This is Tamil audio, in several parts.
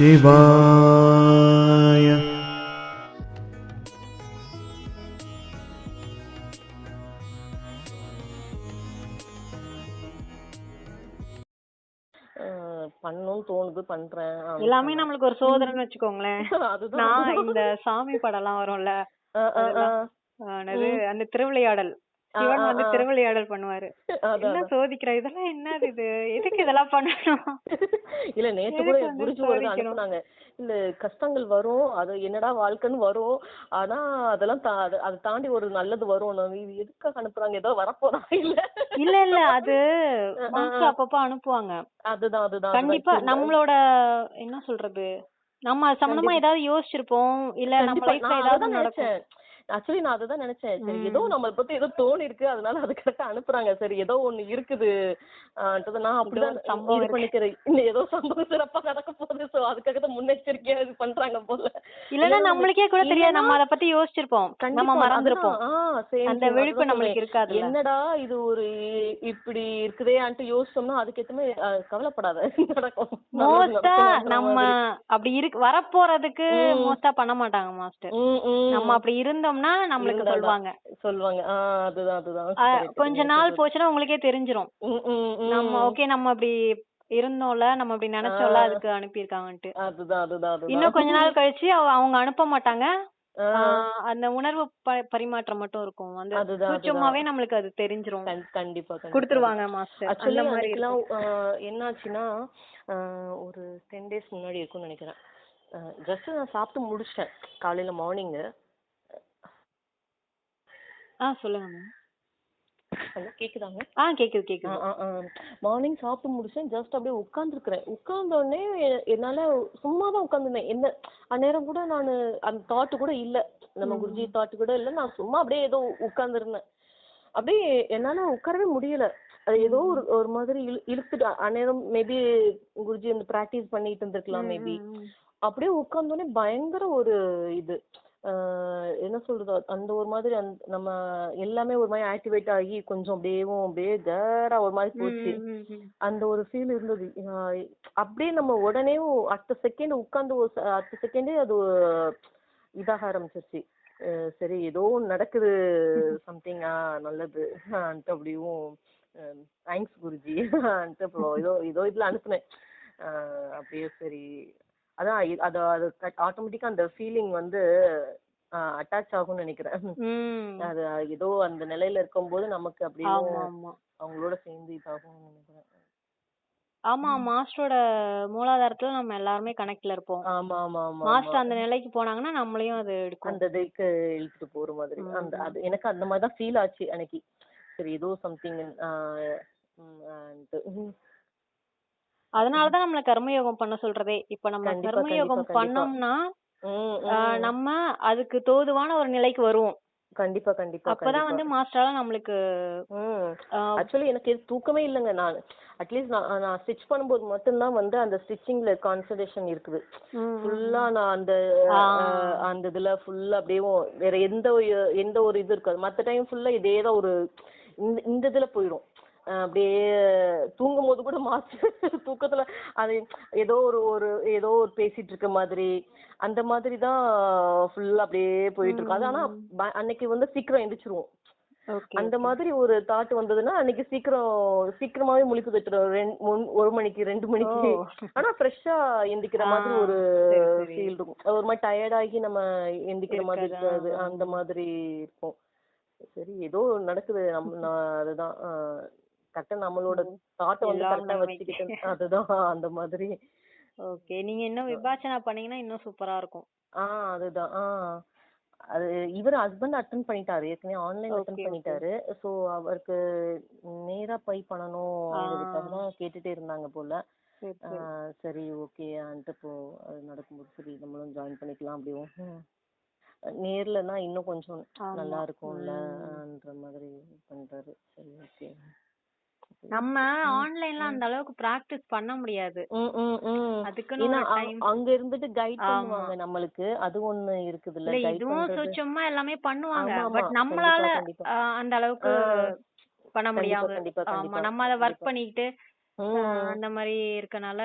சிவாய. பண்ணணும்னு தோணுது, பண்றேன். எல்லாமே நம்மளுக்கு ஒரு சோதனைன்னு வச்சுக்கோங்களேன். அதுதான் நான் இந்த சாமி படம்லாம் வரும்ல, அதெல்லாம் அந்த திருவிளையாடல், சிவன் வந்து திருவிளையாடல் பண்ணுவாரு. என்ன சோதிக்கிற, இதெல்லாம் என்னது, இது எதுக்கு இதெல்லாம் பண்ணணும்? இல்ல நேத்து கூட குருஜி ஒரு அனுப்புனாங்க, இந்த கஷ்டங்கள் வரும், அது என்னடா வாழ்க்கைன்னு வரும், ஆனா அதெல்லாம் அதை தாண்டி ஒரு நல்லது வரும். இது எதுக்காக அனுப்புறாங்க, ஏதோ வரப்போதா? இல்ல இல்ல அது அப்பப்ப அனுப்புவாங்க. அதுதான் கண்டிப்பா நம்மளோட என்ன சொல்றது, நம்ம சம்பந்தமா ஏதாவது யோசிச்சிருப்போம், இல்ல நம்ம லைஃப்ல ஏதாவது நடக்கும். ஆக்சுவலி நான் அதுதான் நினைச்சேன், சரி ஏதோ நம்மளை பத்தி ஏதோ தோணி இருக்கு, அதனால அது கரெக்டா அனுப்புறாங்க, சரி ஏதோ ஒண்ணு இருக்குது. நான் அப்படிதான் இது பண்ணிக்கிறேன், இல்ல ஏதோ சம்பவம் சிறப்பா நடக்க போகுது, சோ அதுக்காக தான் முன்னெச்சரிக்கையா இது பண்றாங்க போல. இல்லன்னா நம்மளுக்கே கூட தெரியாது, நம்ம அதை பத்தி யோசிச்சிருப்போம், நம்ம மறந்துருப்போம், அந்த விழிப்பு நம்மளுக்கு இருக்காது. என்னடா இது ஒரு இப்படி இருக்குதேன்ட்டு யோசிச்சோம்னா அதுக்கேத்தமே கவலைப்படாத நடக்கும். மோஸ்டா நம்ம அப்படி இருக்கு வரப்போறதுக்கு மோஸ்டா பண்ண மாட்டாங்க மாஸ்டர். நம்ம அப்படி இருந்தோம்னா நம்மளுக்கு சொல்லுவாங்க. அதுதான் கொஞ்ச நாள் போச்சுன்னா உங்களுக்கே தெரிஞ்சிரும், நம்ம ஓகே நம்ம அப்படி இருந்தோம்ல, நம்ம அப்படி நினைச்சோம்ல, அதுக்கு அனுப்பியிருக்காங்கன்ட்டு. இன்னும் கொஞ்ச நாள் கழிச்சு அவங்க அனுப்ப மாட்டாங்க, அந்த உணர்வு பரிமாற்றம் மட்டும் இருக்கும், அந்த சும்மாவே நம்மளுக்கு அது தெரிஞ்சிரும். கண்டிப்பா கொடுத்துருவாங்க மாஸ்டர். அந்த மாதிரி என்னாச்சுன்னா ஒரு 10 days முன்னாடி இருக்கும்னு நினைக்கிறேன், ஜஸ்ட் நான் சாப்பிட்டு முடிச்சிட்டேன் காலையில மார்னிங். சொல்லுங்க மேம். ஹலோ, கேக்குதாங்க? கேக்குது. மார்னிங் சாப்பிட்டு முடிச்சேன், ஜஸ்ட் அப்படியே உட்கார்ந்துருக்கிறேன். உட்கார்ந்த உடனே என்னால சும்மாதான் உட்கார்ந்துருந்தேன், என்ன அந்நேரம் கூட நான் அந்த தாட்டு கூட இல்ல, நம்ம குருஜி தாட்டு கூட இல்ல, நான் சும்மா அப்படியே ஏதோ உட்கார்ந்துருந்தேன். அப்படியே என்னால உட்காரவே முடியல, அது ஏதோ ஒரு மாதிரி இழுத்துட்டு, அந்நேரம் மேபி குருஜி வந்து பிராக்டிஸ் பண்ணிட்டு இருந்திருக்கலாம் மேபி. அப்படியே உட்கார்ந்தோடனே பயங்கர ஒரு இது என்ன சொல்றது, அந்த ஒரு மாதிரி நம்ம எல்லாமே ஒரு மாதிரி ஆக்டிவேட் ஆகி கொஞ்சம் அப்படியே கேரா ஒரு மாதிரி போச்சு, அந்த ஒரு ஃபீல் இருந்தது. அப்படியே நம்ம உடனே அடுத்த செகண்ட் உட்கார்ந்து அடுத்த செகண்டே அது இதாக ஆரம்பிச்சிருச்சு. சரி ஏதோ நடக்குது, சம்திங் நல்லது அப்படியும் தேங்க்ஸ் குருஜி அப்புறம் ஏதோ இதுல அனுப்புனேன். அப்படியே சரி, அதான் அது ஆட்டோமேட்டிக்கா அந்த ஃபீலிங் வந்து அட்டாச் ஆகும்னு நினைக்கிறேன். அது ஏதோ அந்த நிலையில இருக்கும்போது நமக்கு அப்படியே அவங்களோட சேர்ந்து இதாகும்னு நினைக்கிறேன். ஆமா, மாஸ்டரோட மூலாதாரத்துல நம்ம எல்லாருமே கனெக்ட்ல இருப்போம். மாஸ்டர் அந்த நிலைக்கு போனாங்கன்னா நம்மளையும் அது எடுக்கும், அந்த இதுக்கு இழுத்துட்டு போற மாதிரி. அது எனக்கு அந்த மாதிரி தான் ஃபீல் ஆச்சு அன்னைக்கு. சரி ஏதோ சம்திங். அதனாலதான் நம்மள கர்மயோகம் பண்ண சொல்றதே. இப்ப நம்ம கர்மயோகம் பண்ணோம்னா நம்ம அதுக்கு தோதுவான ஒரு நிலைக்கு வருவோம். கண்டிப்பா அப்பதான் வந்து மாஸ்டரால நம்மளுக்கு ஆக்சுவலி எனக்கு தூக்கமே இல்லைங்க. நான் அட்லீஸ்ட் நான் ஸ்டிச் பண்ணும்போது மட்டும்தான் வந்து அந்த ஸ்டிச்சிங்ல கான்சன்ட்ரேஷன் இருக்குது. ஃபுல்லா நான் அந்த இதுல ஃபுல்லா அப்படியே வேற எந்த ஒரு இது இருக்காது. மற்ற டைம் ஃபுல்லா இதேதான் ஒரு இந்த இதுல போயிடும். அப்படியே தூங்கும் போது கூட மாஸ்டர் தூக்கத்துல அது ஏதோ ஒரு பேசிட்டு இருக்க மாதிரி அந்த மாதிரி தான் ஃபுல்லா அப்படியே போயிட்டு இருக்கும். அது ஆனா அன்னைக்கு வந்து சீக்கிரம் எந்திரிச்சிருவோம். அந்த மாதிரி ஒரு தாட் வந்ததுன்னா அன்னைக்கு சீக்கிரமாவே முழிப்பு தட்டுறோம், 1 மணிக்கு 2 மணிக்கு. ஆனா ஃப்ரெஷ்ஷா எந்திக்கிற மாதிரி ஒரு ஃபீல் இருக்கும். ஒரு மாதிரி டயர்டாகி நம்ம எந்திக்கிற மாதிரி இருக்காது, அந்த மாதிரி இருக்கும். சரி ஏதோ நடக்குது, அதுதான் கரெக்டா நம்மளோட தாட்டை வந்து கரெக்டா வச்சுக்கிட்டு அதுதான் அந்த மாதிரி. ஓகே, நீங்க இன்னும் விபாசனா பண்ணீங்கன்னா இன்னும் சூப்பரா இருக்கும். அதுதான் அது இவர் ஹஸ்பண்ட் அட்டென்ட் பண்ணிட்டாரு, ஏற்கனவே ஆன்லைன் அட்டென்ட் பண்ணிட்டாரு. சோ அவருக்கு நேரா போய் பண்ணணும் தான் கேட்டுட்டே இருந்தாங்க போல. சரி ஓகே இப்போ அது நடக்கும்போது சரி நம்மளும் ஜாயின் பண்ணிக்கலாம், அப்படியும் நேர்லன்னா இன்னும் கொஞ்சம் நல்லா இருக்கும்லன்ற மாதிரி பண்றாரு. சரி ஓகே, நம்ம ஆன்லைன்ல அந்த அளவுக்கு பிராக்டிஸ் பண்ண முடியாது, அதுக்கு அங்க இருந்துட்டு கைட் பண்ணுவாங்க நம்மளுக்கு, அது ஒண்ணு இருக்குதுல்ல. இதுவும் சும்மா எல்லாமே பண்ணுவாங்க, பட் நம்மளால அந்த அளவுக்கு பண்ண முடியாது. ஆமா, நம்ம அத வர்க் பண்ணிட்டு அந்த மாதிரி இருக்கனால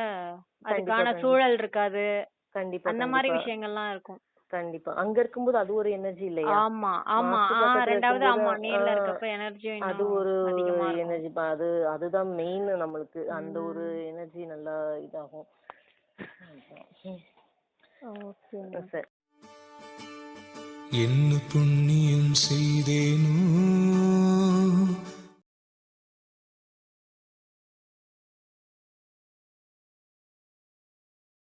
கண்டிப்பா அதுக்கான கண்டிப்பா சூழல் இருக்காது. கண்டிப்பா அந்த மாதிரி கண்டிப்பா விஷயங்கள்லாம் இருக்கும். கண்டிப்பா அங்க இருக்கும்போது அது ஒரு எனர்ஜி இல்லையா? ஆமா, ஆமா. மாஸ்டர் பக்கத்துல ரெண்டாவது இருக்கும்போது ஆமா. நேர்ல இருக்கப்ப எனர்ஜியும் அது இன்னும் ஒரு அதிகமா இருக்கும். எனர்ஜி. அதுதான் மெயின் நம்மளுக்கு. அந்த ஒரு ம். எனர்ஜி நல்லா இதாகும். ஓகேங்க. சரி. என்ன புண்ணியம் செய்தேனோ